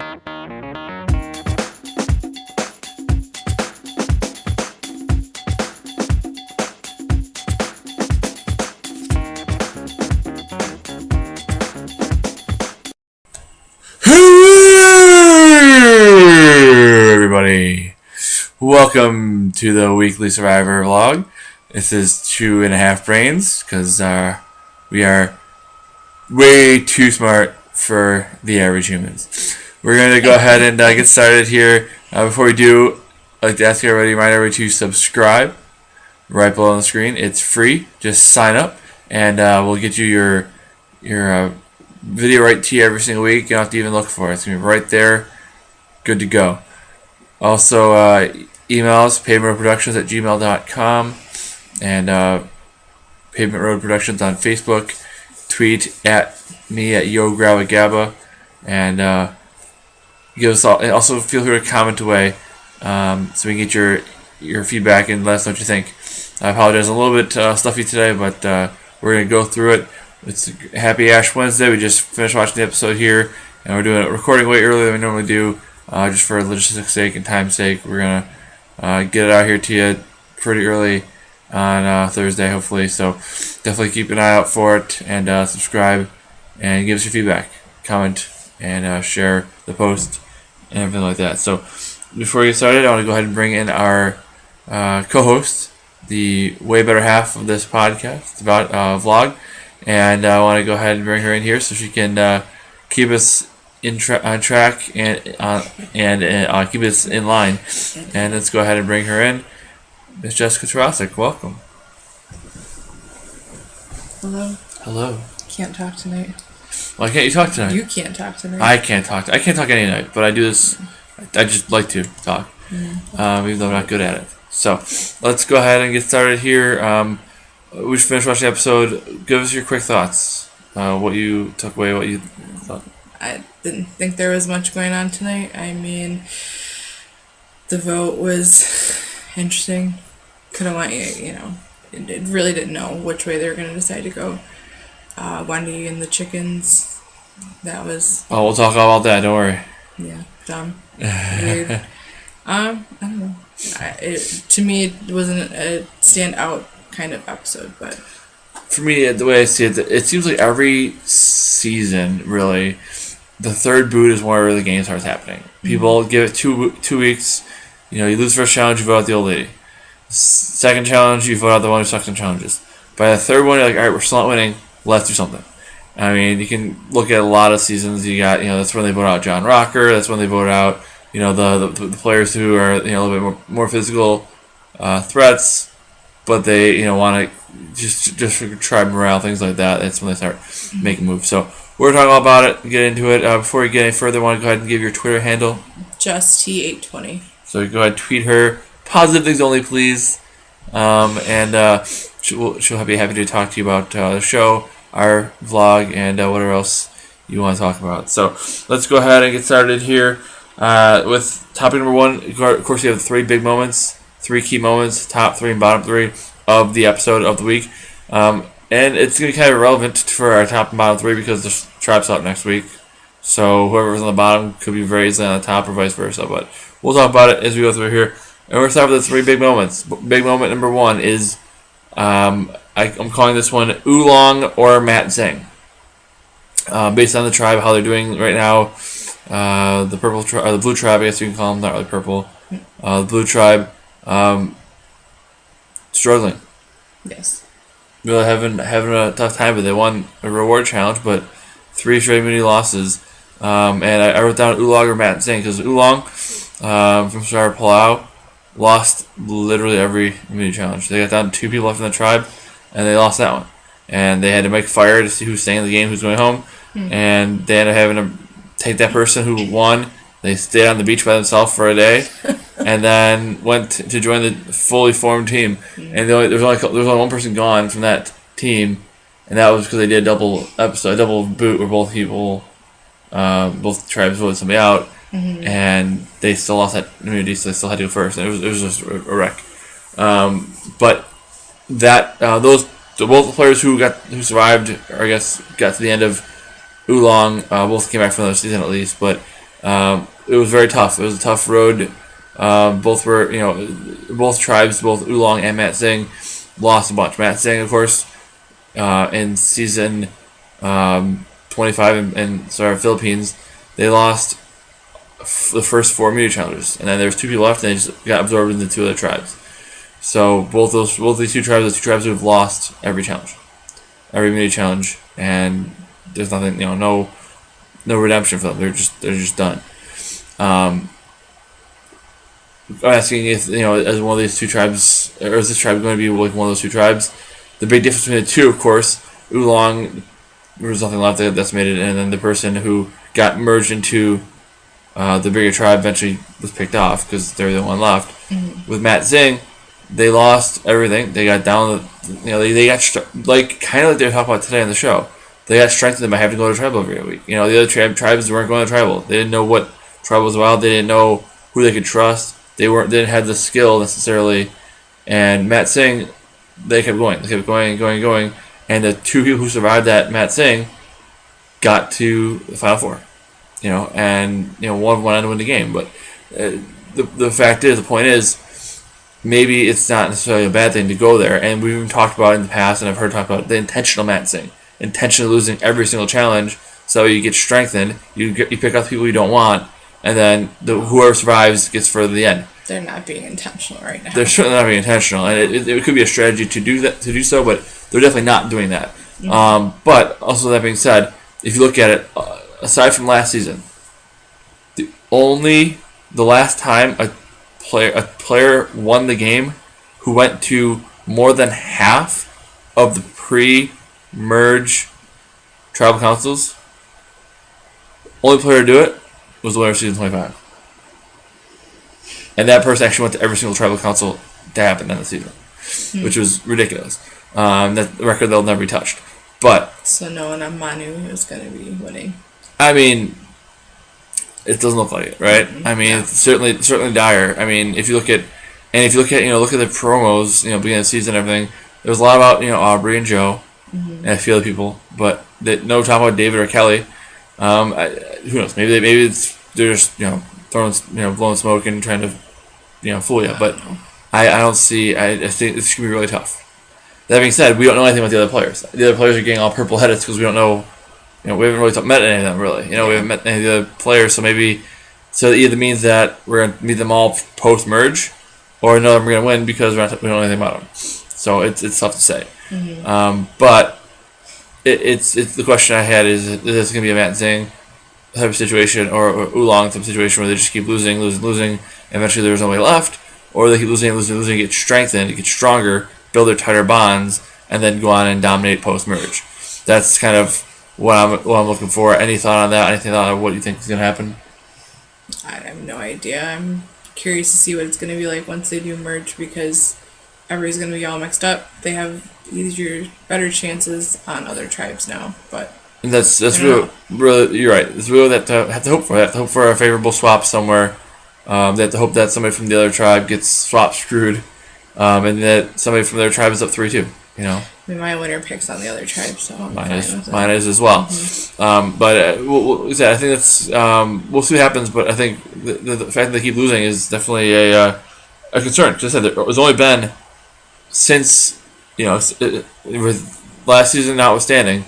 Everybody, welcome to the weekly Survivor vlog. This is 2.5 brains because we are way too smart for the average humans. We're going to go ahead and get started here. Before we do, I'd like to ask everybody, remind everybody to subscribe right below on the screen. It's free. Just sign up and we'll get you your video right to you every single week. You don't have to even look for it. It's going to be right there. Good to go. Also, email us, pavementroadproductions@gmail.com, and Pavement Road Productions on Facebook. Tweet at me at YoGrabagaba, and give us all. And also, feel free to comment away, so we can get your feedback and let us know what you think. I apologize, a little bit stuffy today, but we're gonna go through it. It's Happy Ash Wednesday. We just finished watching the episode here, and we're doing a recording way earlier than we normally do. Just for logistics' sake and time's sake, we're going to get it out here to you pretty early on Thursday, hopefully. So definitely keep an eye out for it and subscribe and give us your feedback, comment, and share the post and everything like that. So before we get started, I want to go ahead and bring in our co-host, the way better half of this podcast, vlog. And I want to go ahead and bring her in here so she can keep us on track and keep us in line. And let's go ahead and bring her in. Miss Jessica Tarasic, welcome. Hello. Hello. Can't talk tonight. Why can't you talk tonight? You can't talk tonight. I can't talk. I can't talk any night, but I do this. I just like to talk, even though I'm not good at it. So let's go ahead and get started here. We just finished watching the episode. Give us your quick thoughts. What you took away, what you thought. I didn't think there was much going on tonight. I mean, the vote was interesting. Could have went, it really didn't know which way they were going to decide to go. Wendy and the chickens, that was... Oh, we'll talk about that, don't worry. Yeah, dumb. Weird. I don't know. To me, it wasn't a standout kind of episode, but... For me, the way I see it, it seems like every season, really, the third boot is where the game starts happening. People give it two weeks. You lose the first challenge, you vote out the old lady. Second challenge, you vote out the one who sucks in challenges. By the third one, you're like, all right, we're still not winning. Let's do something. I mean, you can look at a lot of seasons. You got, that's when they vote out John Rocker. That's when they vote out, the players who are, a little bit more physical threats, but they, want to just for tribe morale, things like that. That's when they start making moves. So we're talking all about it. Get into it. Before we get any further, I want to go ahead and give your Twitter handle. Just T820. So go ahead and tweet her. Positive things only, please. And she'll be happy to talk to you about the show, our vlog, and whatever else you want to talk about. So let's go ahead and get started here with topic number one. Of course, you have 3 big moments, 3 key moments, top 3 and bottom 3 of the episode of the week. And it's going to be kind of irrelevant for our top and bottom 3 because the tribe's out next week. So whoever's on the bottom could be very easily on the top or vice versa. But we'll talk about it as we go through here. And we're going to start with the 3 big moments. Big moment number 1 is, I'm calling this one Oolong or Matt Zing. Based on the tribe, how they're doing right now. The blue tribe, I guess you can call them, not really purple. The blue tribe, struggling. Yes. Really having a tough time, but they won a reward challenge, but 3 straight immunity losses. And I wrote down Oolong or Matt Zing because Oolong from Survivor Palau lost literally every immunity challenge. They got down to 2 people left in the tribe, and they lost that one. And they had to make fire to see who's staying in the game, who's going home. And they ended up having to take that person who won. They stayed on the beach by themselves for a day, and then went to join the fully formed team. And there was only one person gone from that team, and that was because they did a double boot where both people, both tribes voted somebody out, and they still lost that immunity, so they still had to go first. And it was just a wreck. But that both the players who survived, or I guess got to the end of Oolong, both came back from the season at least, but It was very tough. It was a tough road. Both were, both tribes, both Oolong and Mat Sing, lost a bunch. Mat Sing, of course, in season 25 in Philippines, they lost the first 4 immunity challengers, and then there was 2 people left, and they just got absorbed into 2 other tribes. So both these 2 tribes, the 2 tribes who have lost every immunity challenge, and there's nothing, no redemption for them. They're just done. I'm asking if as one of these 2 tribes, or is this tribe going to be like one of those 2 tribes? The big difference between the 2, of course, Oolong, there was nothing left, they got decimated, and then the person who got merged into the bigger tribe eventually was picked off because they're the one left. Mm-hmm. With Mat Sing, they lost everything. They got down. They got kind of like they were talking about today on the show. They got strengthened by having to go to tribal every week. The other tribes weren't going to tribal. They didn't know what tribal was about. They didn't know who they could trust. They didn't have the skill necessarily. And Mat Sing, they kept going. They kept going. And the 2 people who survived that Mat Sing got to the Final Four. And one went on to win the game. But the point is, maybe it's not necessarily a bad thing to go there. And we've even talked about it in the past, and I've heard talk about the intentional Mat Sing, intentionally losing every single challenge, so you get strengthened. You pick out the people you don't want, and then whoever survives gets further to the end. They're not being intentional right now. They're certainly not being intentional, and it could be a strategy to do so, but they're definitely not doing that. Mm-hmm. But also that being said, if you look at it, aside from last season, the last time a player won the game who went to more than half of the pre-merge tribal councils, only player to do it was the winner of season 25. And that person actually went to every single tribal council that happened in the season, which was ridiculous. That record they'll never be touched. But so no one on Manu is going to be winning. I mean, it doesn't look like it, right? Mm-hmm. I mean, it's certainly dire. I mean, if you look at the promos, beginning of the season and everything, there was a lot about Aubrey and Joe, mm-hmm. and a few other people, but no talk about David or Kelly. Who knows? Maybe they're just throwing blowing smoke and trying to fool you. But I don't see. I think it's gonna be really tough. That being said, we don't know anything about the other players. The other players are getting all purple headed because we don't know. We haven't really met any of them really. We haven't met any of the other players, so it either means that we're gonna meet them all post merge, or no, we're gonna win because we don't know anything about them. So it's tough to say. Mm-hmm. But it's the question I had is this gonna be a Mat Sing type of situation or Oolong type of situation where they just keep losing, and eventually there's nobody left, or they keep losing, get strengthened, get stronger, build their tighter bonds, and then go on and dominate post merge. That's kind of what I'm looking for. Any thought on that? Anything on what you think is going to happen? I have no idea. I'm curious to see what it's going to be like once they do merge because everybody's going to be all mixed up. They have better chances on other tribes now, but and that's really you're right. It's really that have to hope for. They have to hope for a favorable swap somewhere. They have to hope that somebody from the other tribe gets swap screwed, and that somebody from their tribe is up 3-2. I mean, my winner picks on the other tribe, so mine is as well. Mm-hmm. But I think that's we'll see what happens. But I think the fact that they keep losing is definitely a concern. Because I said there's only been since with last season notwithstanding,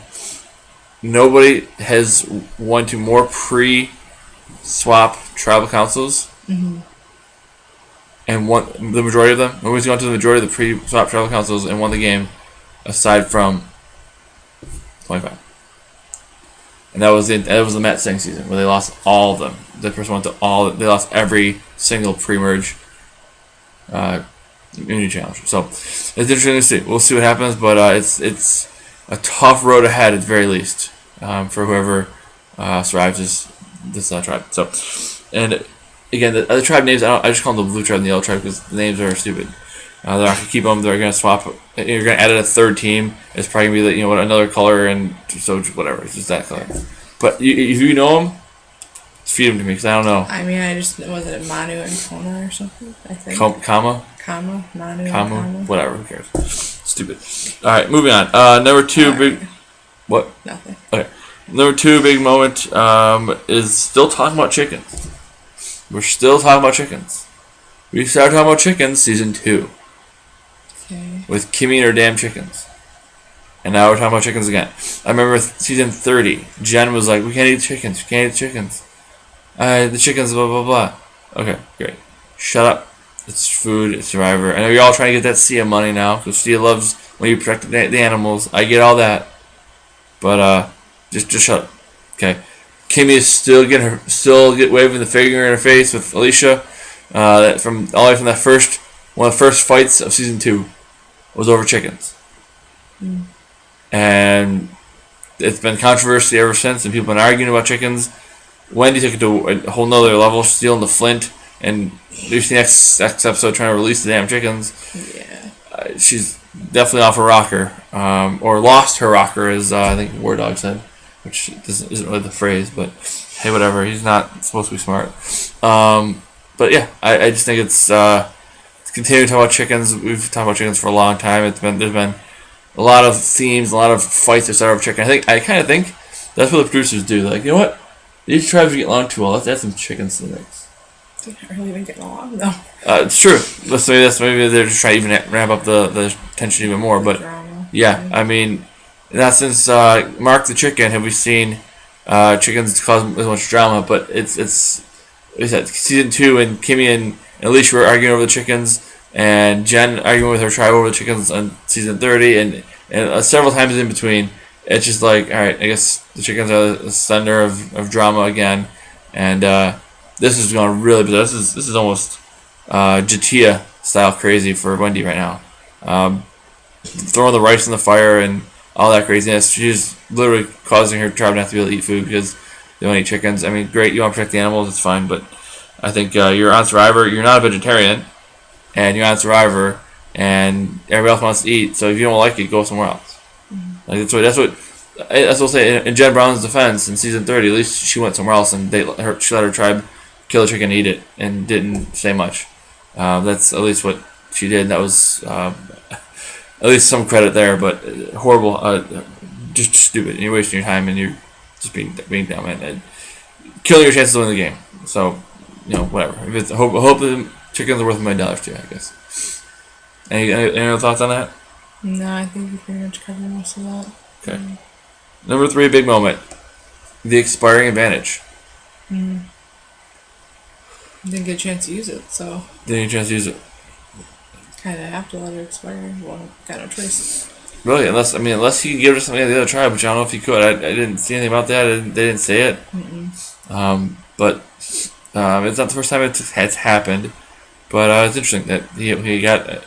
nobody has won to more pre-swap tribal councils, mm-hmm. and won the majority of them. Nobody's gone to the majority of the pre-swap tribal councils and won the game, aside from 25. And that was the Mat Sing season where they lost all of them. The person went to they lost every single pre-merge immunity challenge. So it's interesting to see. We'll see what happens, but it's a tough road ahead at the very least for whoever survives this tribe. So, and again, the other tribe names I just call them the blue tribe and the yellow tribe because the names are stupid. They're not gonna keep them. They're gonna swap. You're gonna add in a third team. It's probably gonna be another color and so whatever. It's just that color. But if you know them, feed them to me because I don't know. I mean, was it Manu and Kona or something? I think. Manu, whatever. Who cares? Stupid. All right, moving on. Number 2, big. What? Nothing. Okay. Number 2 big moment is still talking about chickens. We're still talking about chickens. We started talking about chickens season 2. Okay. With Kimmy and her damn chickens. And now we're talking about chickens again. I remember season 30. Jen was like, we can't eat chickens. We can't eat chickens. The chickens, blah, blah, blah. Okay, great. Shut up. It's food. It's Survivor. I know you're all trying to get that Sia money now. Because Sia loves when you protect the animals. I get all that. But, just shut up. Okay. Kimmy is still waving the finger in her face with Alicia. All the way from that one of the first fights of season 2 was over chickens. And it's been controversy ever since, and people have been arguing about chickens. Wendy took it to a whole nother level, stealing the flint, and there's the next episode trying to release the damn chickens. Yeah. She's definitely off her rocker, or lost her rocker, as I think War Dog said, which isn't really the phrase, but hey, whatever. He's not supposed to be smart. But yeah, I just think it's continuing to talk about chickens. We've talked about chickens for a long time. There's been a lot of themes, a lot of fights that start over chicken. I kind of think that's what the producers do. They're like, you know what? These tribes get along too well. Let's add some chickens to the mix. They're not really even getting along though. It's true. Maybe they're just trying to even ramp up the tension even more. But Drama. yeah, I mean, not since Mark the Chicken have we seen chickens cause as much drama. But it's what is that, season 2, and Kimmy and Alicia were arguing over the chickens, and Jen arguing with her tribe over the chickens on season 30, and several times in between. It's just like, all right, I guess the chickens are the center of drama again, and this is going really bad. This is almost Jatia style crazy for Wendy right now. Throwing the rice in the fire and all that craziness. She's literally causing her tribe not to be able to eat food because they don't eat chickens. I mean, great, you want to protect the animals, it's fine, but I think you're on Survivor, you're not a vegetarian, and you're on Survivor, and everybody else wants to eat, so if you don't like it, go somewhere else. Like that's what I'll say. In Jen Brown's defense, in season 30, at least she went somewhere else, and she let her tribe kill the chicken and eat it, and didn't say much. That's at least what she did. That was at least some credit there, but horrible, just stupid. And you're wasting your time, and you're just being dumb and killing your chances of winning the game. So, whatever. If it's hope the chickens are worth $1 million too, I guess. Any other thoughts on that? No, I think we pretty much covered most of that. Okay. Number 3, big moment. The expiring advantage. Didn't get a chance to use it, so Didn't get a chance to use it. kind of have to let it expire. Well, got no choice. Really, unless he could give it to somebody of the other tribe, which I don't know if he could. I didn't see anything about that. They didn't say it. But it's not the first time it's happened. But it's interesting that he got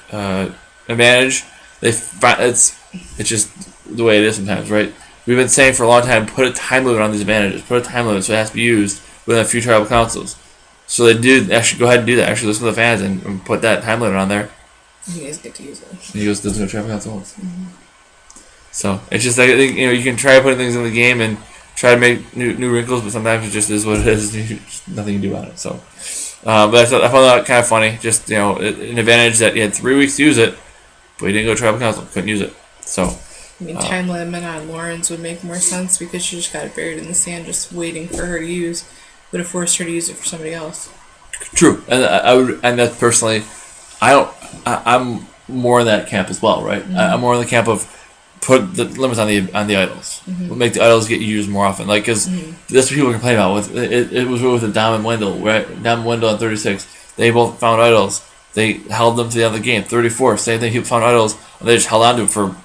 advantage. It's just the way it is sometimes, right? We've been saying for a long time, put a time limit on these advantages. Put a time limit so it has to be used within a few tribal councils. So they do actually go ahead and do that. Actually listen to the fans and put that time limit on there. You guys get to use it. And he goes, doesn't go tribal councils. So it's just like, you can try putting things in the game and try to make new wrinkles, but sometimes it just is what it is. There's nothing you can do about it. So, but I found that kind of funny. Just an advantage that you had 3 weeks to use it, but you didn't go to tribal council, couldn't use it. So. Time limit on Lauren's would make more sense because she just got it buried in the sand, just waiting for her to use. Would have forced her to use it for somebody else. True, and I would, and that personally, I'm more in that camp as well, right? I'm more in the camp of put the limits on the idols. We'll make the idols get used more often, like because that's what people complain about. With it was with the Dom and Wendell, right? Dom and Wendell on 36, they both found idols. They held them to the end of the game. 34, same thing. People found idols, and they just held on to it for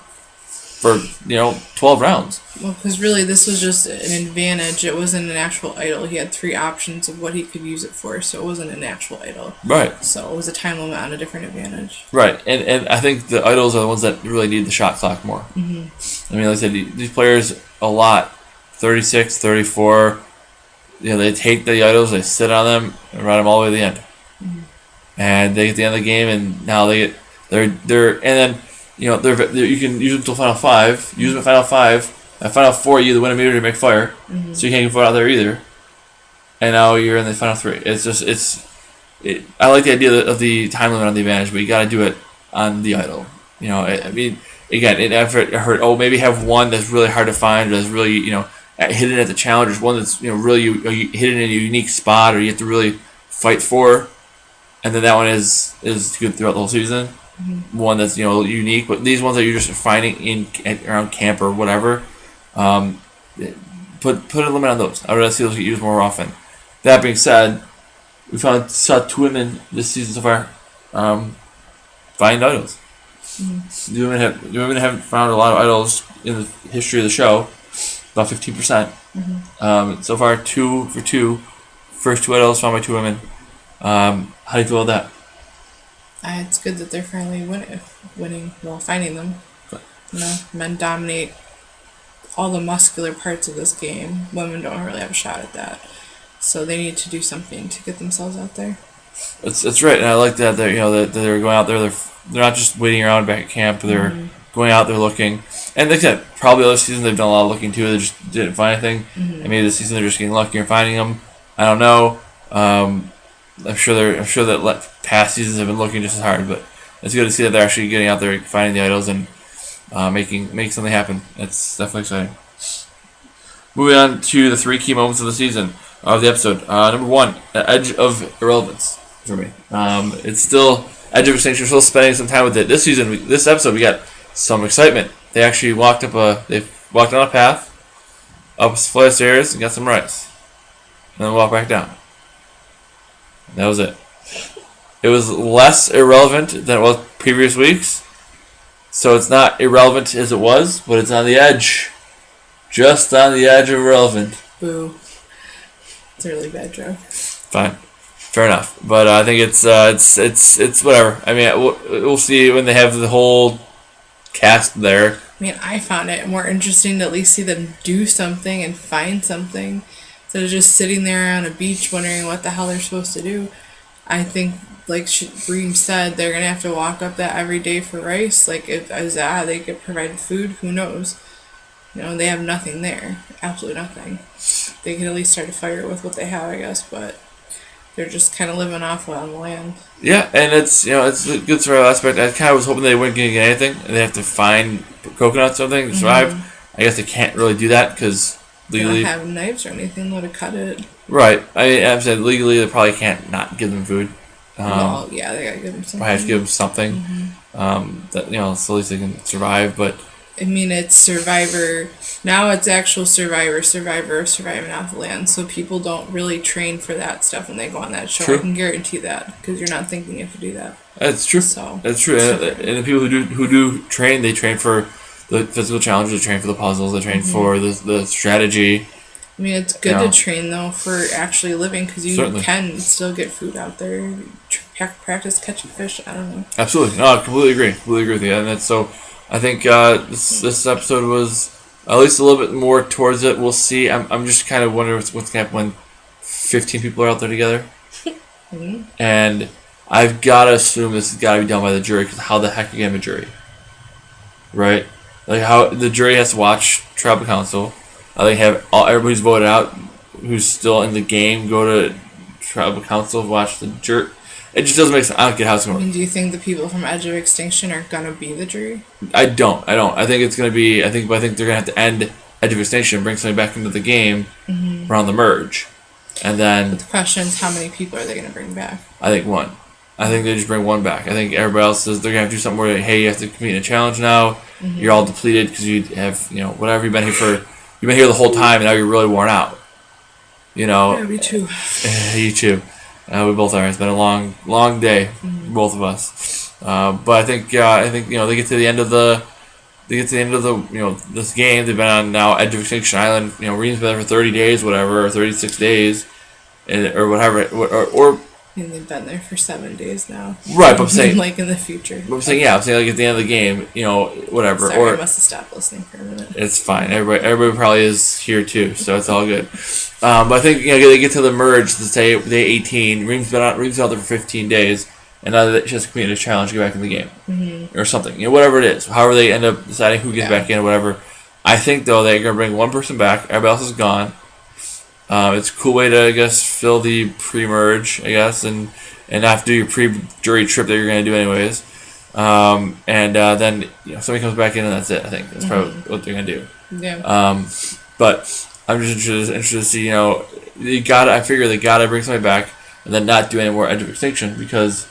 12 rounds. Well, because really this was just an advantage. It wasn't an actual idol. He had 3 options of what he could use it for, so it wasn't an actual idol. Right. So it was a time limit on a different advantage. Right, and I think the idols are the ones that really need the shot clock more. I mean, like I said, these players a lot, 36, 34, they take the idols, they sit on them, and run them all the way to the end. And they get to the end of the game, and now they're and then. You can use them until Final 5. Use them at Final 5. At Final 4, you either win a meter or make fire. So you can't get voted out there either. And now you're in the Final 3. It's just, I like the idea of the time limit on the advantage, but you got to do it on the idol. Again, I've heard, maybe have one that's really hard to find, or that's really, hidden at the challenge. One that's really hidden in a unique spot, or you have to really fight for. And then that one is good throughout the whole season. Mm-hmm. One that's unique, but these ones that you're just finding around camp or whatever, put a limit on those. I would like to see those get used more often. That being said, we saw two women this season so far find idols. Mm-hmm. The women haven't found a lot of idols in the history of the show. About 15%. Mm-hmm. So far, 2 for 2. First 2 idols found by 2 women. How do you feel about that? It's good that they're finally winning. Well, finding them. Men dominate all the muscular parts of this game. Women don't really have a shot at that, so they need to do something to get themselves out there. That's right, and I like that they're going out there. They're not just waiting around back at camp. They're going out there looking. And like I said, probably other seasons they've done a lot of looking too. They just didn't find anything. Mm-hmm. And maybe this season they're just getting lucky and finding them. I don't know. I'm sure that past seasons have been looking just as hard, but it's good to see that they're actually getting out there, finding the idols, and making something happen. It's definitely exciting. Moving on to the 3 key moments of the season of the episode. Number 1, Edge of Irrelevance for me. It's still Edge of Extinction. We're still spending some time with it. This season, this episode, we got some excitement. They actually walked on a path, up a flight of stairs, and got some rice, and then walked back down. That was it. It was less irrelevant than it was previous weeks. So it's not irrelevant as it was, but it's on the edge. Just on the edge of irrelevant. Boo. It's a really bad joke. Fine. Fair enough. But I think it's whatever. I mean, we'll see when they have the whole cast there. I mean, I found it more interesting to at least see them do something and find something. Instead of just sitting there on a beach wondering what the hell they're supposed to do. I think, like Bream said, they're going to have to walk up that every day for rice. Like, if they could provide food, who knows? They have nothing there. Absolutely nothing. They can at least start a fire with what they have, I guess, but they're just kind of living off on the land. Yeah, and it's a good survival aspect. I kind of was hoping they wouldn't get anything, and they have to find coconut something to survive. Mm-hmm. I guess they can't really do that because legally, they don't have knives or anything though to cut it. Right. I'm saying legally they probably can't not give them food. Well, yeah, they gotta give them something. I have to give them something. Mm-hmm. So at least they can survive. But I mean, it's Survivor. Now it's actual Survivor surviving off the land. So people don't really train for that stuff when they go on that show. True. I can guarantee that because you're not thinking you have to do that. That's true. So that's true. And the people who do train, they train for the physical challenges. They train for the puzzles. They train for the strategy. I mean, it's good to train though for actually living because you can still get food out there. Practice catching fish. I don't know. Absolutely. No, I completely agree. Completely agree with you. And that's so. I think this episode was at least a little bit more towards it. We'll see. I'm just kind of wondering what's going to happen when 15 people are out there together. Mm-hmm. And I've got to assume this has got to be done by the jury because how the heck are you going to have a jury? Right? Like how the jury has to watch tribal council. They have everybody who's voted out who's still in the game go to tribal council watch the jury. It just doesn't make sense. I don't get how it's going to work. Do you think the people from Edge of Extinction are going to be the jury? I don't. I think it's going to be... I think they're going to have to end Edge of Extinction and bring somebody back into the game around the merge. And then... But the question is, how many people are they going to bring back? I think 1. I think they just bring 1 back. I think everybody else says they're going to have to do something where, hey, you have to compete in a challenge now. Mm-hmm. You're all depleted because you have, whatever you've been here for... You've been here the whole time and now you're really worn out. Yeah, me too. You too. We both are. It's been a long day, both of us. But I think they get to the end of this game. They've been on now Edge of Extinction Island. Reed's been there for 30 days, whatever, or 36 days, or whatever, or. And they've been there for 7 days now. Right, but I'm saying like in the future. I'm saying like at the end of the game, whatever. Sorry, or I must have stopped listening for a minute. It's fine. Everybody probably is here too, so it's all good. But I think they get to the merge to say day 18. Reem's been out there for 15 days, and now that she has to complete a challenge to get back in the game, or something. Whatever it is, however they end up deciding who gets back in, or whatever. I think though they're gonna bring 1 person back. Everybody else is gone. It's a cool way to, I guess, fill the pre-merge, I guess, and not have to do your pre-jury trip that you're going to do anyways. Then somebody comes back in and that's it, I think. That's probably what they're going to do. Yeah. But I'm just interested to see. I figure they gotta bring somebody back and then not do any more Edge of Extinction because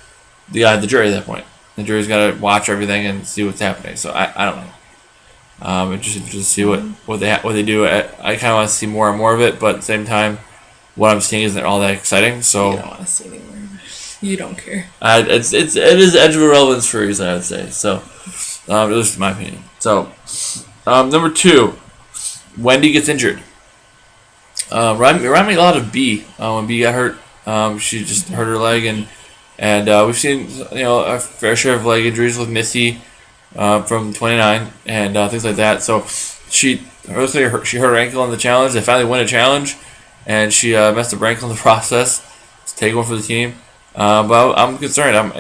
they got the jury at that point. The jury's gotta watch everything and see what's happening. So I don't know. Interested to see what they do. I kind of want to see more and more of it, but at the same time, what I'm seeing isn't all that exciting. So you don't want to see any more of it. You don't care. It is edge of irrelevance for a reason, I would say. So, at least in my opinion. So, number 2, Wendy gets injured. Remind me a lot of B. When B got hurt, she just hurt her leg, and we've seen a fair share of leg injuries with Missy from 29 and things like that. So she hurt her ankle in the challenge. They finally win a challenge, and she messed up her ankle in the process. To take one for the team. But I'm concerned.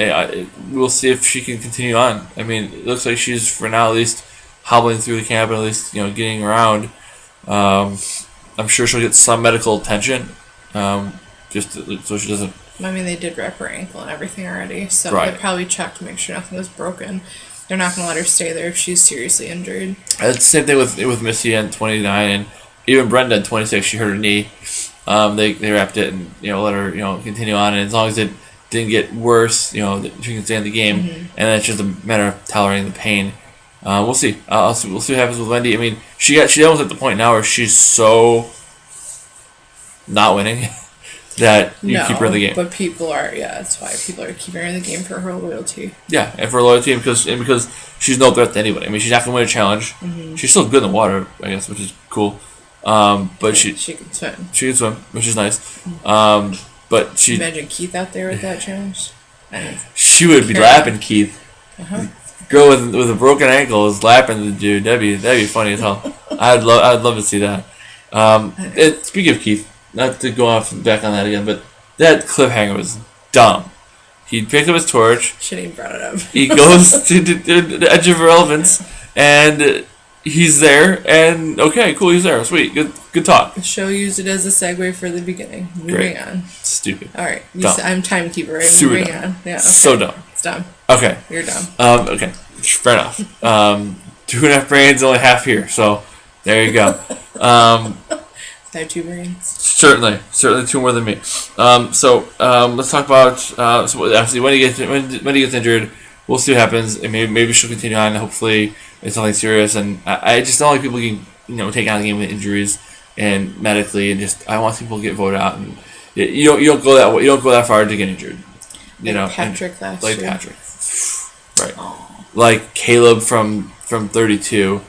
We'll see if she can continue on. I mean, it looks like she's for now at least hobbling through the camp and at least getting around. I'm sure she'll get some medical attention, just so she doesn't. I mean, they did wrap her ankle and everything already, so Right. they probably checked to make sure nothing was broken. They're not going to let her stay there if she's seriously injured. It's the same thing with Missy at 29 and even Brenda at 26. She hurt her knee. They wrapped it and let her continue on, and as long as it didn't get worse, she can stay in the game, and then it's just a matter of tolerating the pain. We'll see. We'll see what happens with Wendy. I mean, she almost at the point now where she's so not winning that you keep her in the game. But people are, that's why people are keeping her in the game for her loyalty. Yeah, and for loyalty, and because she's no threat to anybody. I mean, she's not going to win a challenge. She's still good in the water, I guess, which is cool. But she can swim. She can swim, which is nice. But she imagine Keith out there with that challenge. She would be lapping Keith. Girl with a broken ankle is lapping the dude. That'd be funny as hell. I'd love to see that. Speaking of Keith, not to go off back on that again, but that cliffhanger was dumb. He picked up his torch. Shouldn't even brought it up. He goes to the edge of irrelevance, and he's there. And okay, cool, he's there. Sweet, good talk. The show used it as a segue for the beginning. Moving on. Stupid. All right, Dumb. I'm timekeeper. Right? Super Moving dumb. on. Yeah. Okay. So dumb. It's dumb. Okay. You're dumb. Okay. Fair enough. 2.5 brains, only half here. So there you go. I have 2 brains. Certainly 2 more than me. So let's talk about so actually when he gets injured, we'll see what happens. And maybe she'll continue on. Hopefully it's nothing serious. And I just don't like people can take on the game with injuries and medically, and just I want people to get voted out. And you don't go that way. You don't go that far to get injured. Patrick last year. Patrick, right? Aww. Like Caleb from 32.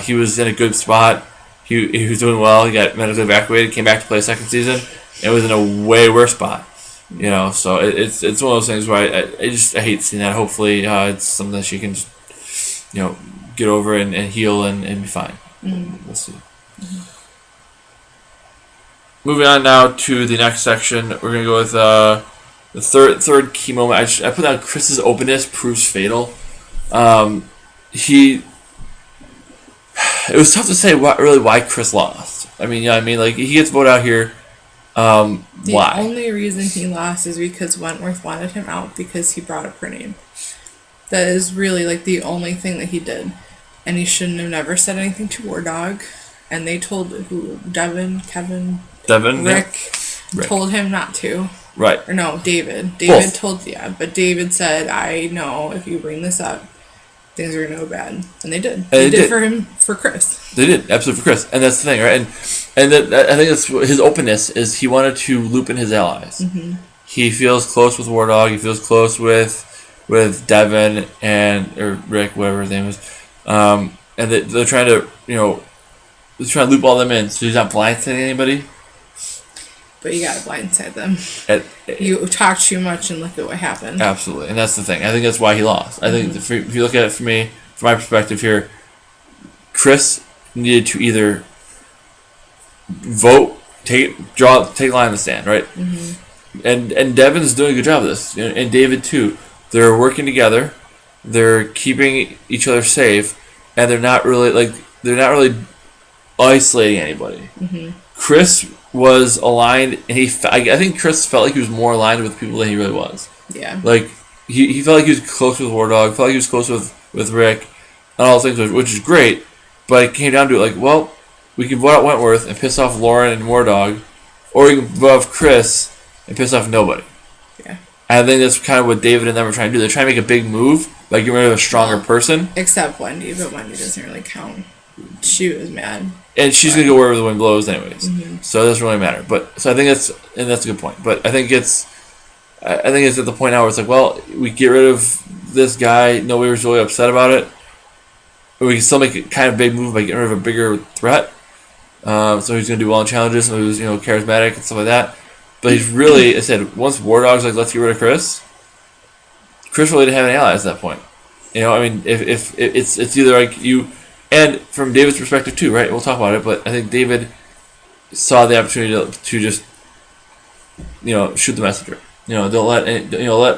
He was in a good spot. He was doing well. He got medically evacuated. Came back to play second season. And was in a way worse spot. So it's one of those things where I hate seeing that. Hopefully it's something that she can just get over and heal and be fine. We'll see. Moving on now to the next section, we're gonna go with the third key moment. I put down Chris's openness proves fatal. It was tough to say why Chris lost. I mean, like he gets voted out here. Why? The only reason he lost is because Wentworth wanted him out because he brought up her name. That is really like the only thing that he did, and he shouldn't have never said anything to War Dog. And they told Devin, Rick told him not to. Right. Or no, David. But David said, I know if you bring this up, things are going to go bad. And they did. They did for Chris. They did, absolutely for Chris. And that's the thing, right? And I think that's his openness is he wanted to loop in his allies. He feels close with War Dog. He feels close with Devin or Rick, whatever his name is. And they're trying to, they're trying to loop all them in so he's not blindsiding anybody. But you gotta blindside them. You talk too much and look at what happened. Absolutely, and that's the thing. I think that's why he lost. I think if you look at it from my perspective here, Chris needed to either vote, take line in the stand, right? And Devin's doing a good job of this, and David too. They're working together. They're keeping each other safe, and they're not really isolating anybody. Chris was aligned, and I think Chris felt like he was more aligned with people than he really was. Yeah. Like, he felt like he was close with War Dog, felt like he was close with Rick, and all those things, which is great, but it came down to it, like, well, we can vote out Wentworth and piss off Lauren and Wardog, or we can vote off Chris and piss off nobody. Yeah. And I think that's kind of what David and them are trying to do. They're trying to make a big move, like get rid of a stronger person. Except Wendy, but Wendy doesn't really count. She was mad. And she's going to go wherever the wind blows anyways. Mm-hmm. So it doesn't really matter. So I think that's a good point. But I think it's at the point now where it's like, well, we get rid of this guy, nobody was really upset about it. But we can still make a kind of big move by getting rid of a bigger threat. So he's going to do well in challenges, so he's charismatic and stuff like that. But he's really, I said, once War Dog's like, let's get rid of Chris really didn't have any allies at that point. I mean, if it's either like you, and from David's perspective too, right? We'll talk about it, but I think David saw the opportunity to just, shoot the messenger. Don't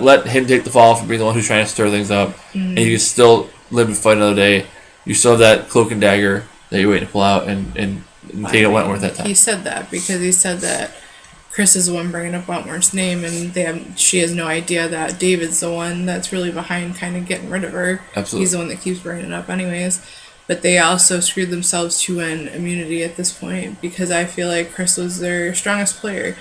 let him take the fall for being the one who's trying to stir things up, and you can still live and fight another day. You still have that cloak and dagger that you're waiting to pull out and take it Wentworth that time. He said that because he said that Chris is the one bringing up Wentworth's name, and she has no idea that David's the one that's really behind kind of getting rid of her. Absolutely. He's the one that keeps bringing it up anyways. But they also screwed themselves to win immunity at this point because I feel like Chris was their strongest player.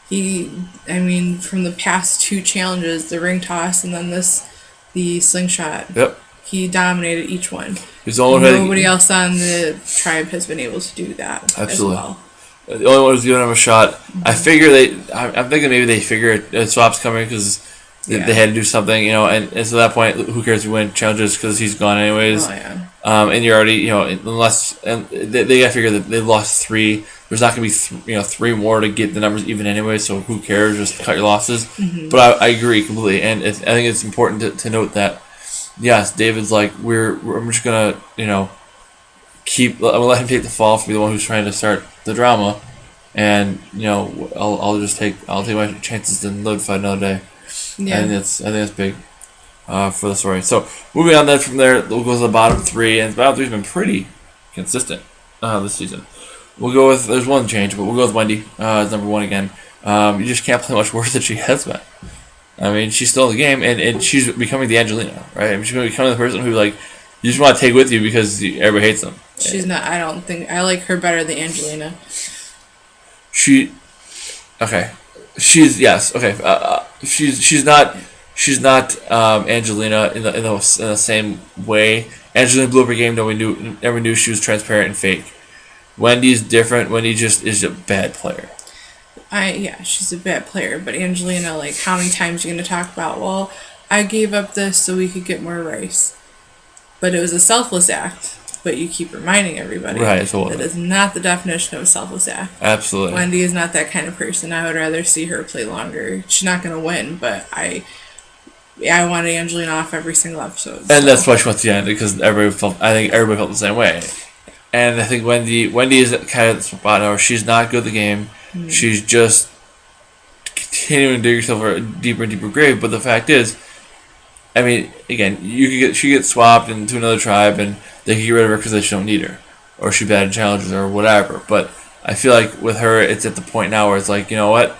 From the past 2 challenges, the ring toss and then the slingshot. Yep. He dominated each one. Nobody else on the tribe has been able to do that. Absolutely. As well. The only one who's giving him a shot. I figure I'm thinking maybe they figure a swap's coming because they had to do something, and so at that point, who cares if you win challenges because he's gone anyways. Oh yeah. And you're already, unless they got to figure that they've lost 3. There's not going to be 3 more to get the numbers even anyway. So who cares? Just cut your losses. Mm-hmm. But I agree completely, and I think it's important to note that yes, David's like I'm just gonna I'm gonna let him take the fall for be the one who's trying to start the drama, and I'll take my chances and live to fight another day. Yeah, I think that's big. For the story. So moving on then from there, we'll go to the bottom 3, and the bottom 3 has been pretty consistent this season. We'll go with, there's one change, but we'll go with Wendy as number 1 again. You just can't play much worse than she has been. I mean, she's still in the game, and she's becoming the Angelina, right? I mean, she's becoming the person who you just want to take with you because everybody hates them. She's not. I don't think I like her better than Angelina. Okay. She's not Angelina in the same way. Angelina blew up her game. Never knew she was transparent and fake. Wendy's different. Wendy just is a bad player. She's a bad player. But Angelina, how many times are you going to talk about? Well, I gave up this so we could get more rice, but it was a selfless act. But you keep reminding everybody that is not the definition of a selfless act. Absolutely. Wendy is not that kind of person. I would rather see her play longer. She's not going to win, but I wanted Angelina off every single episode. And that's why she went to the end, because I think everybody felt the same way. And I think Wendy is kind of at the spot now where she's not good at the game. Mm-hmm. She's just continuing to dig herself a deeper and deeper grave. But the fact is, I mean, again, she gets swapped into another tribe, and they can get rid of her because they just don't need her, or she's bad at challenges or whatever. But I feel like with her, it's at the point now where it's like, you know what,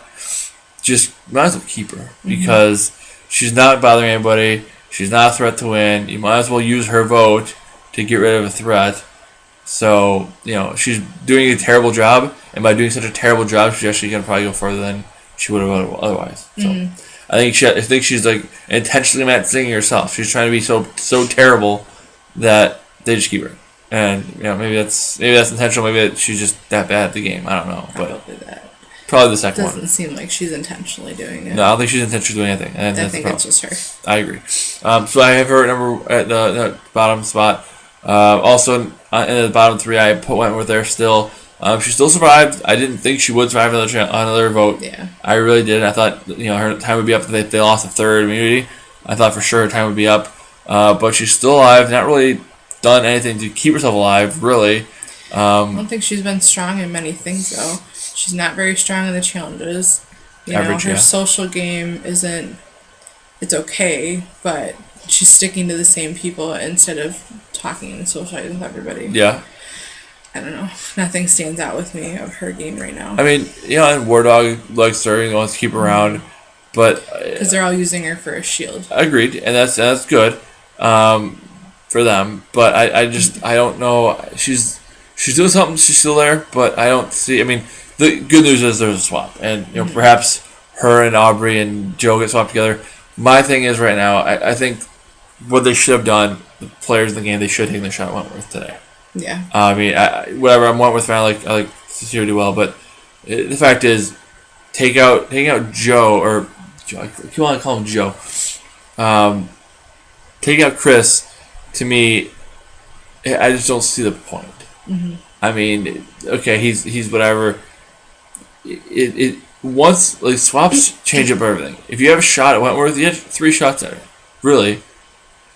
just might as well keep her because she's not bothering anybody. She's not a threat to win. You might as well use her vote to get rid of a threat. So she's doing a terrible job, and by doing such a terrible job, she's actually gonna probably go further than she would have otherwise. So I think she's intentionally not singing herself. She's trying to be so terrible that they just keep her. And maybe that's intentional. Maybe she's just that bad at the game. I don't know, but probably the second one. Doesn't seem like she's intentionally doing it. No, I don't think she's intentionally doing anything. I think it's just her. I agree. So I have her at the bottom spot. Also in the bottom 3, I put Wentworth there still. She still survived. I didn't think she would survive another vote. Yeah. I really did. I thought her time would be up if they lost a third immunity. I thought for sure her time would be up. But she's still alive. Not really done anything to keep herself alive, really. I don't think she's been strong in many things, though. She's not very strong in the challenges. Her social game isn't... It's okay, but she's sticking to the same people instead of talking and socializing with everybody. Yeah. I don't know. Nothing stands out with me of her game right now. I mean, and War Dog likes her and wants to keep her around, but... Because they're all using her for a shield. Agreed, and that's good for them, but I don't know. She's she's doing something. She's still there, but I don't see. I mean, the good news is there's a swap, and perhaps her and Aubrey and Joe get swapped together. My thing is right now, I think what they should have done, the players in the game, they should have taken the shot at Wentworth today. Yeah. I mean, whatever. I'm Wentworth fan. I like Cecilia do well, but the fact is, taking out Joe, or if you want to call him Joe, taking out Chris, to me, I just don't see the point. Mm-hmm. I mean, okay, he's whatever. It once swaps change up everything. If you have a shot at Wentworth, you have 3 shots at her. Really,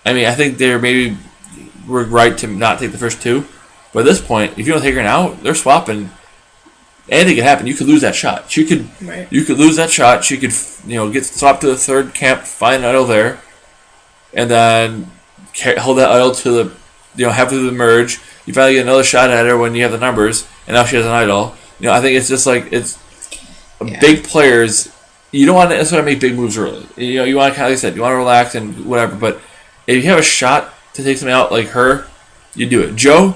I mean, I think they maybe were right to not take the first 2, but at this point, if you don't take her now, they're swapping. Anything could happen. You could lose that shot. You could lose that shot. She could get swapped to the third camp, find an idol there, and then hold that idol to the halfway through the merge. You finally get another shot at her when you have the numbers, and now she has an idol. I think it's just big players. You don't want to necessarily make big moves early. You want to, like I said, you want to relax and whatever. But if you have a shot to take something out like her, you do it. Joe,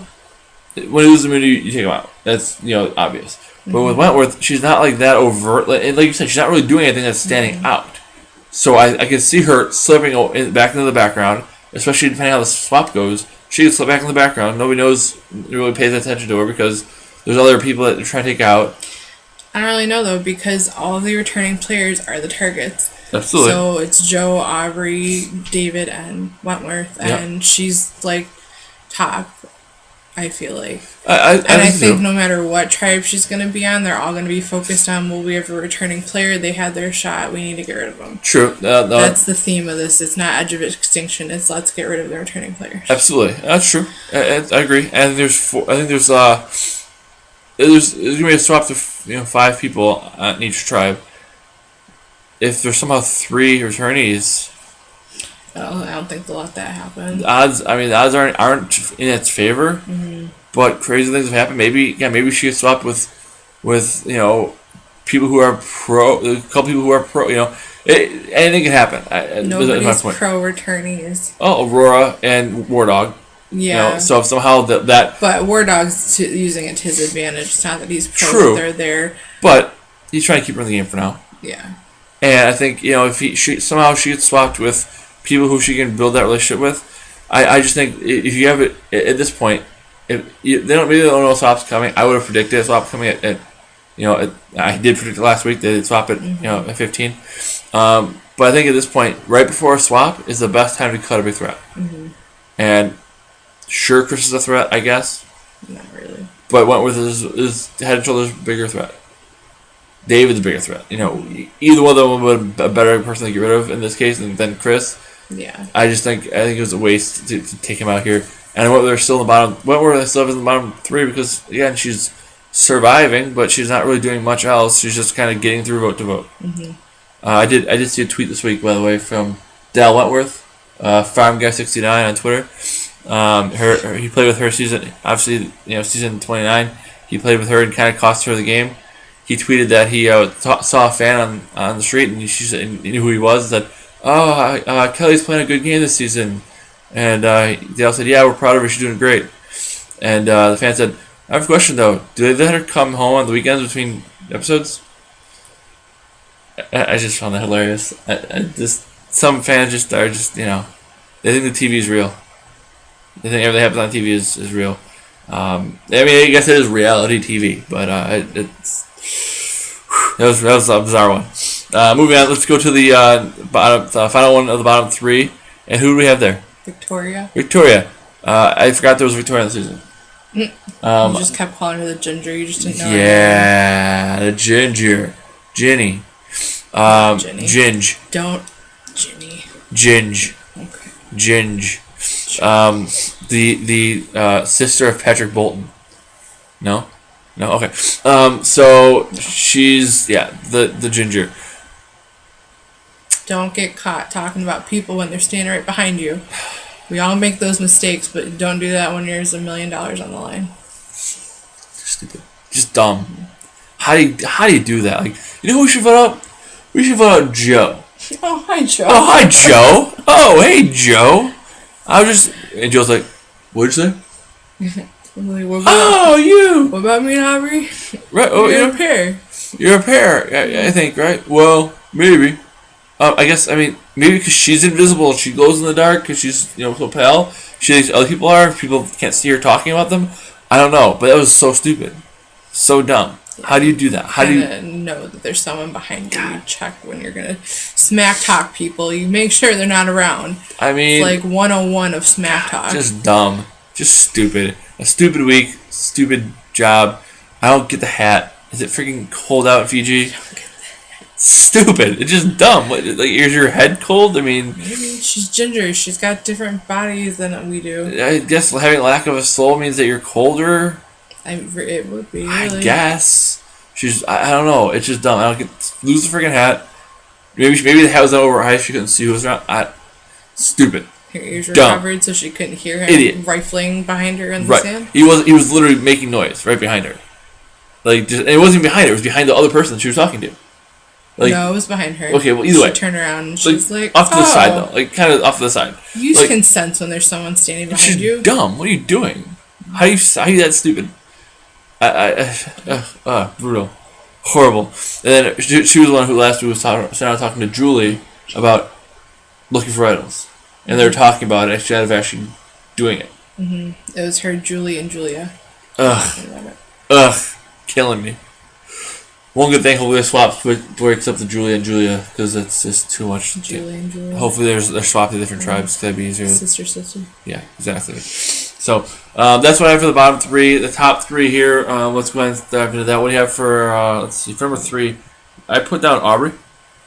when he loses the mood, you take him out. That's obvious. Mm-hmm. But with Wentworth, she's not like that overt. And like you said, she's not really doing anything that's standing out. So I can see her slipping back into the background, especially depending on how the swap goes. She can slip back in the background. Nobody really pays attention to her because there's other people that they're trying to take out. I don't really know, though, because all of the returning players are the targets. Absolutely. So it's Joe, Aubrey, David, and Wentworth, and she's, top, I feel like. I think no matter what tribe she's going to be on, they're all going to be focused on, well, we have a returning player, they had their shot, we need to get rid of them. True. That's the theme of this. It's not edge of extinction, it's let's get rid of the returning players. Absolutely. That's true. I agree. And there's going to be a swap to 5 people in each tribe. If there's somehow 3 returnees, I don't think they'll let that happen. The odds aren't in its favor. Mm-hmm. But crazy things have happened. Maybe she gets swapped with people who are pro. A couple people who are pro. Anything can happen. Nobody's pro returnees. Oh, Aurora and War Dog. Yeah. So if somehow that. But War Dog's using it to his advantage. It's not that he's pro. True. They're there. But he's trying to keep her in the game for now. Yeah. And I think if she gets swapped with people who she can build that relationship with, I just think if you have it at this point, if they don't know swap's coming, I would have predicted a swap coming at I did predict it last week that they'd swap it at 15. But I think at this point, right before a swap is the best time to cut a big threat. Mm-hmm. And sure, Chris is a threat, I guess. Not really. But Wentworth is head and shoulders bigger threat. David's a bigger threat. Either one of them would be a better person to get rid of in this case than Chris. Yeah. I think it was a waste to take him out here. And Wentworth still in the bottom. Wentworth still is in the bottom 3 because again she's surviving, but she's not really doing much else. She's just kind of getting through vote to vote. Mm-hmm. I did see a tweet this week, by the way, from Dal Wentworth, Farm Guy 69 on Twitter. He played with her season, obviously season 29. He played with her and kind of cost her the game. He tweeted that he saw a fan on the street and he knew who he was and said, "Oh, Kelly's playing a good game this season." And Dale said, "Yeah, we're proud of her. She's doing great." And the fan said, "I have a question though. Do they let her come home on the weekends between episodes?" I just found that hilarious. Some fans are they think the TV is real. They think everything happens on TV is real. I guess it is reality TV, but that was a bizarre one. Moving on, let's go to the final one of the bottom 3. And who do we have there? Victoria. I forgot there was Victoria in the season. You just kept calling her the Ginger. You just didn't know. Yeah, the Ginger, Ginny. Ginny. Ginge. Don't Ginny. Ginge. Okay. Ginge. The sister of Patrick Bolton. No, okay. So she's the Ginger. Don't get caught talking about people when they're standing right behind you. We all make those mistakes, but don't do that when there's $1 million on the line. Stupid. Just dumb. How do you do that? Who we should vote out? We should vote out Joe. Oh, hi, Joe. Oh, hi, Joe. Oh, hey, Joe. And Joe's like, what'd you say? I'm like, what Oh, you! What about me and Aubrey? Right, oh, You're a pair. You're a pair, I think, right? Well, maybe. I guess, maybe because she's invisible, she glows in the dark because she's, so pale. She thinks other people are, people can't see her talking about them. I don't know, but that was so stupid. So dumb. Yeah. How do you do that? How do you know that there's someone behind you? You check when you're going to smack talk people. You make sure they're not around. It's like 101 of smack talk. Just dumb. Just stupid. A stupid week. Stupid job. I don't get the hat. Is it freaking cold out in Fiji? Stupid. It's just dumb. What, is your head cold? Maybe she's ginger. She's got different bodies than we do. I guess having lack of a soul means that you're colder. It would be. Really. I guess she's. I don't know. It's just dumb. I don't get. Lose the freaking hat. Maybe the hat was over her eyes. She couldn't see who was around. Stupid. Her ears were covered, so she couldn't hear him. Idiot. Rifling behind her in the sand. He was literally making noise right behind her. And it wasn't behind her. It was behind the other person she was talking to. No, it was behind her. Okay, well, either way. She turned around and she's like, off to the side, though. Kind of off to the side. You can sense when there's someone standing behind you. It's dumb. What are you doing? How are you that stupid? Brutal. Horrible. And then she was the one who last week was talking to Julie about looking for idols. And they were talking about it instead of actually doing it. Mm-hmm. It was her, Julie, and Julia. Ugh. Killing me. One good thing, hopefully, they breaks up the Julia and Julia because it's just too much. Julie and Julia. Hopefully, they're swapped to different tribes. That'd be easier. Sister. Yeah, exactly. So that's what I have for the bottom three. The top three here. Let's go ahead and dive into that. What do you have for? Let's see. For number 3, I put down Aubrey.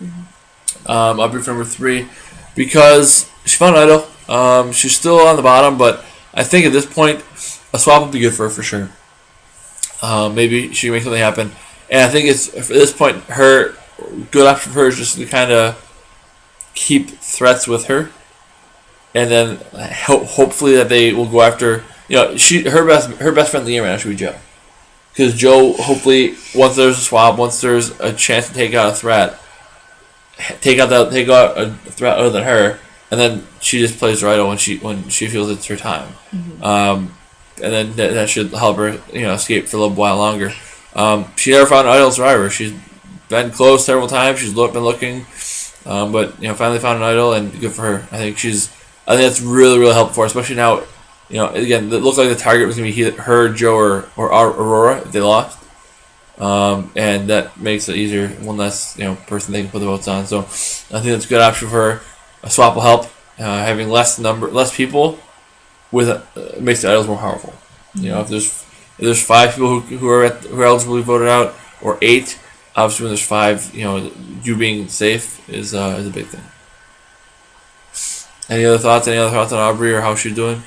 Mm-hmm. Aubrey for number 3 because she found an idol. She's still on the bottom, but I think at this point, a swap would be good for her for sure. Maybe she can make something happen. And I think it's, at this point, her good option for her is just to kind of keep threats with her. And then hopefully that they will go after, her best friend Liam right now should be Joe. Because Joe, hopefully, once there's a swap, once there's a chance to take out a threat, take out a threat other than her, and then she just plays her idol when she feels it's her time. Mm-hmm. And then that should help her, escape for a little while longer. She never found an idol survivor. She's been close several times. She's been looking, but finally found an idol, and good for her. I think that's really, really helpful for her, especially now. Again, it looked like the target was going to be her, Joe, or Aurora if they lost, and that makes it easier. One less person they can put the votes on. So I think that's a good option for her. A swap will help. Having less people makes the idols more powerful. If there's 5 people who are eligible to be voted out, or 8, obviously when there's 5, you being safe is a big thing. Any other thoughts? Any other thoughts on Aubrey or how she's doing?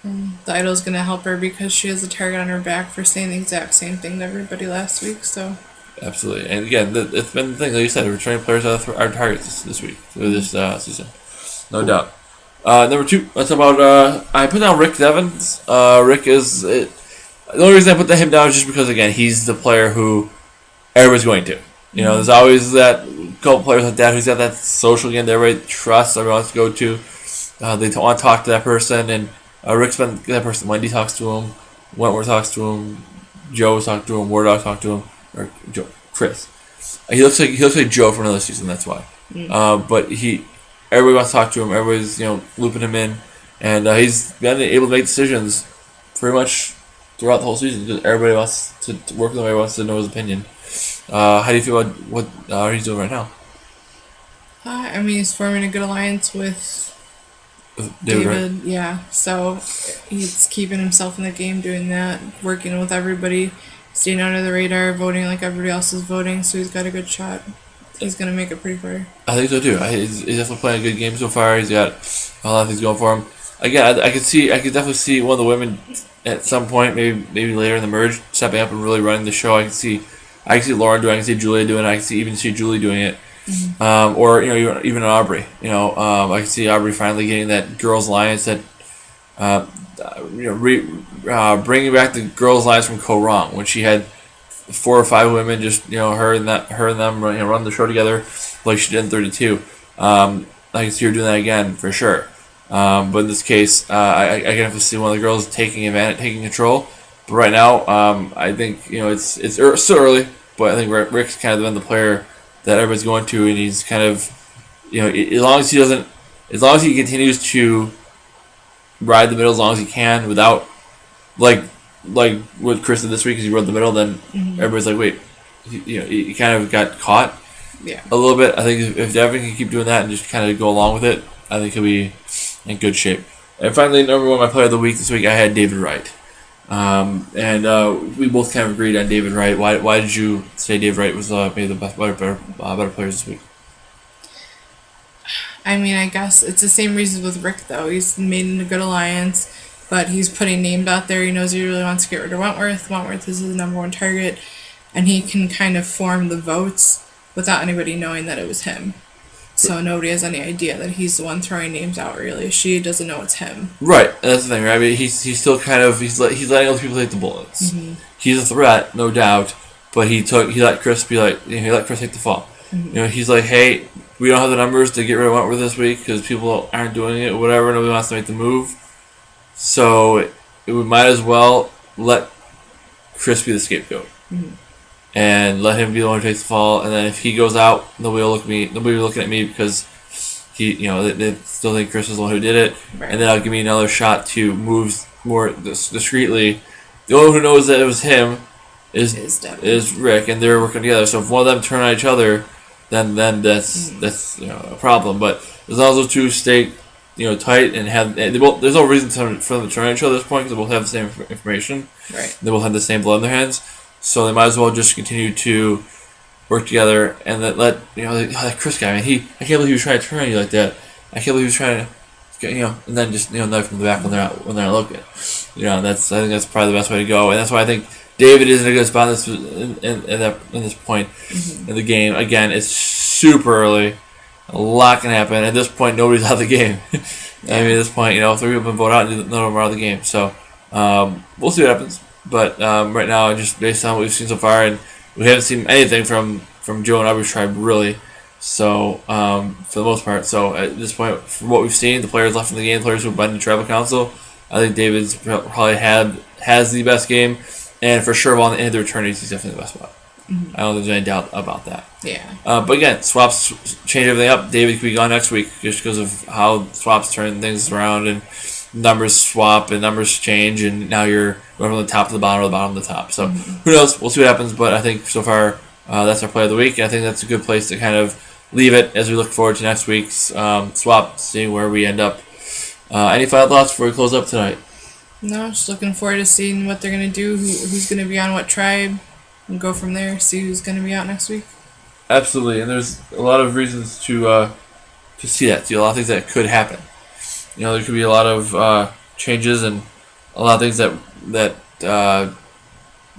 The idol's going to help her because she has a target on her back for saying the exact same thing to everybody last week. So absolutely, and again, it's been the thing, like you said, returning players are targets this week, this season, no doubt. Number 2, that's about. I put down Rick Devens. Rick is. The only reason I put him down is just because, again, he's the player who everybody's going to. There's always that couple players like that who's got that social game that everybody trusts, everyone wants to go to. They want to talk to that person, and Rick's been that person. Wendy talks to him, Wentworth talks to him, Joe talks to him, War Dog talks to him, or Chris. He looks like Joe from another season. That's why. But everybody wants to talk to him. Everybody's looping him in, and he's been able to make decisions pretty much throughout the whole season because everybody wants to work with him. Everybody wants to know his opinion. How do you feel about what he's doing right now? He's forming a good alliance with David. Right? Yeah, so he's keeping himself in the game, doing that, working with everybody, staying under the radar, voting like everybody else is voting. So he's got a good shot. He's gonna make it pretty far. I think so too. He's definitely playing a good game so far. He's got a lot of things going for him. Again, I could definitely see one of the women at some point, maybe later in the merge, stepping up and really running the show. I can see Lauren doing it. I can see Julia doing it. I can even see Julie doing it. Mm-hmm. Or even Aubrey. I can see Aubrey finally getting that girls' alliance that bringing back the girls' alliance from Co Wrong when she had 4 or 5 women, just her and them run the show together like she did in 32. I can see her doing that again for sure. But in this case, I can definitely see one of the girls taking control. But right now, I think it's still early, but I think Rick's kind of been the player that everybody's going to, and he's kind of as long as he continues to ride the middle as long as he can without like what Chris did this week, is he rode the middle, then everybody's like, wait, he kind of got caught a little bit. I think if Devin can keep doing that and just kind of go along with it, I think he'll be in good shape. And finally, number one, my player of the week this week, I had David Wright. We both kind of agreed on David Wright. Why did you say David Wright was maybe the better players this week? I mean, I guess it's the same reasons with Rick, though. He's made a good alliance, but he's putting names out there. He knows he really wants to get rid of Wentworth. Wentworth is his number one target, and he can kind of form the votes without anybody knowing that it was him. So nobody has any idea that he's the one throwing names out, really. She doesn't know it's him. Right, that's the thing, right? I mean, he's still kind of, he's letting other people take the bullets. Mm-hmm. He's a threat, no doubt, but he let Chris be like, he let Chris take the fall. Mm-hmm. He's like, hey, we don't have the numbers to get rid of Wentworth this week because people aren't doing it or whatever. Nobody wants to make the move. So we might as well let Chris be the scapegoat. Mm-hmm. And let him be the one who takes the fall. And then if he goes out, nobody will be looking at me because they still think Chris is the one who did it. Right. And then I'll give me another shot to move more discreetly. The only one who knows that it was him is Rick, and they're working together. So if one of them turn on each other, then that's a problem. But as long as those two stay tight and there's no reason for them to turn on each other at this point because they both have the same information. Right. They both have the same blood in their hands. So they might as well just continue to work together and let that Chris guy. I mean, I can't believe he was trying to turn on you like that. I can't believe he was trying to and then just knife from the back when they're not looking. I think that's probably the best way to go, and that's why I think David is in a good spot in this point in the game. Again, it's super early. A lot can happen. At this point, nobody's out of the game. I mean, at this point, 3 people have been voted out and none of them are out of the game. So we'll see what happens. But right now, just based on what we've seen so far, and we haven't seen anything from Joe and Aubrey's tribe, really. So, for the most part. So, at this point, from what we've seen, the players left in the game, players who have been in tribal council, I think David's probably has the best game. And for sure, on the end of the returnees, he's definitely the best spot. Mm-hmm. I don't think there's any doubt about that. Yeah. But again, swaps change everything up. David could be gone next week just because of how swaps turn things around and numbers swap and numbers change, and now you're going from the top to the bottom or the bottom to the top. So who knows? We'll see what happens. But I think so far that's our play of the week. And I think that's a good place to kind of leave it as we look forward to next week's swap, seeing where we end up. Any final thoughts before we close up tonight? No, just looking forward to seeing what they're going to do, who's going to be on what tribe, and go from there, see who's going to be out next week. Absolutely, and there's a lot of reasons to see that. See a lot of things that could happen. There could be a lot of changes and a lot of things that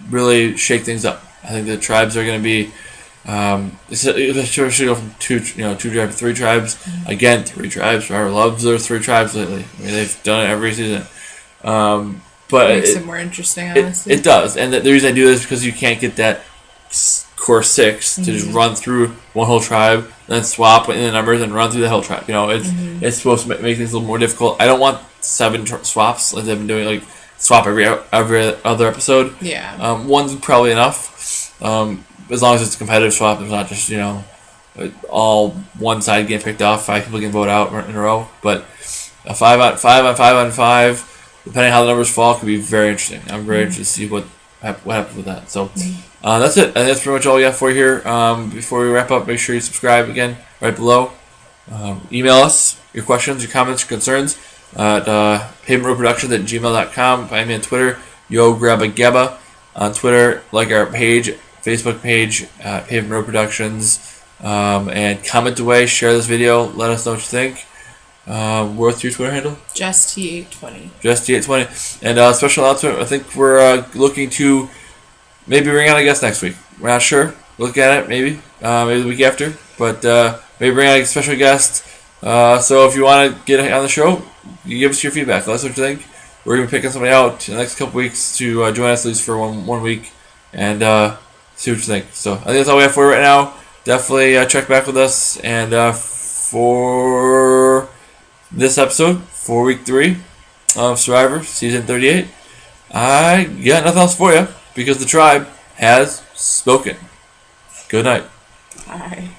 really shake things up. I think the tribes are going to be should go from two tribes to 3 tribes. Again, 3 tribes. Robert loves those 3 tribes lately. I mean, they've done it every season. But it makes it more interesting, honestly. It does, and the reason I do this is because you can't get that core 6 to just run through one whole tribe, then swap in the numbers and run through the whole tribe. It's supposed to make things a little more difficult. I don't want 7 swaps like they've been doing, like swap every other episode. Yeah. One's probably enough, as long as it's a competitive swap. It's not just all one side getting picked off. 5 people can vote out in a row, but a 5 on 5, depending on how the numbers fall, could be very interesting. I'm very interested to see what happens with that. So that's it. And that's pretty much all we got for you here. Before we wrap up, make sure you subscribe again right below. Email us your questions, your comments, your concerns at pavementroadproductions@gmail.com. Find me on Twitter, YoGrabAGabba on Twitter. Like our page, Facebook page, Pavement Road Productions, and comment away. Share this video. Let us know what you think. What's your Twitter handle? Just T820. Just T820. And special announcement, I think we're looking to maybe bring on a guest next week. We're not sure. Look at it, maybe the week after. But maybe bring on a special guest. So if you want to get on the show, you give us your feedback. Let us know what you think. We're going to be picking somebody out in the next couple weeks to join us at least for one week and see what you think. So I think that's all we have for you right now. Definitely check back with us. And for this episode for week 3 of Survivor Season 38. I got nothing else for you because the tribe has spoken. Good night. Bye.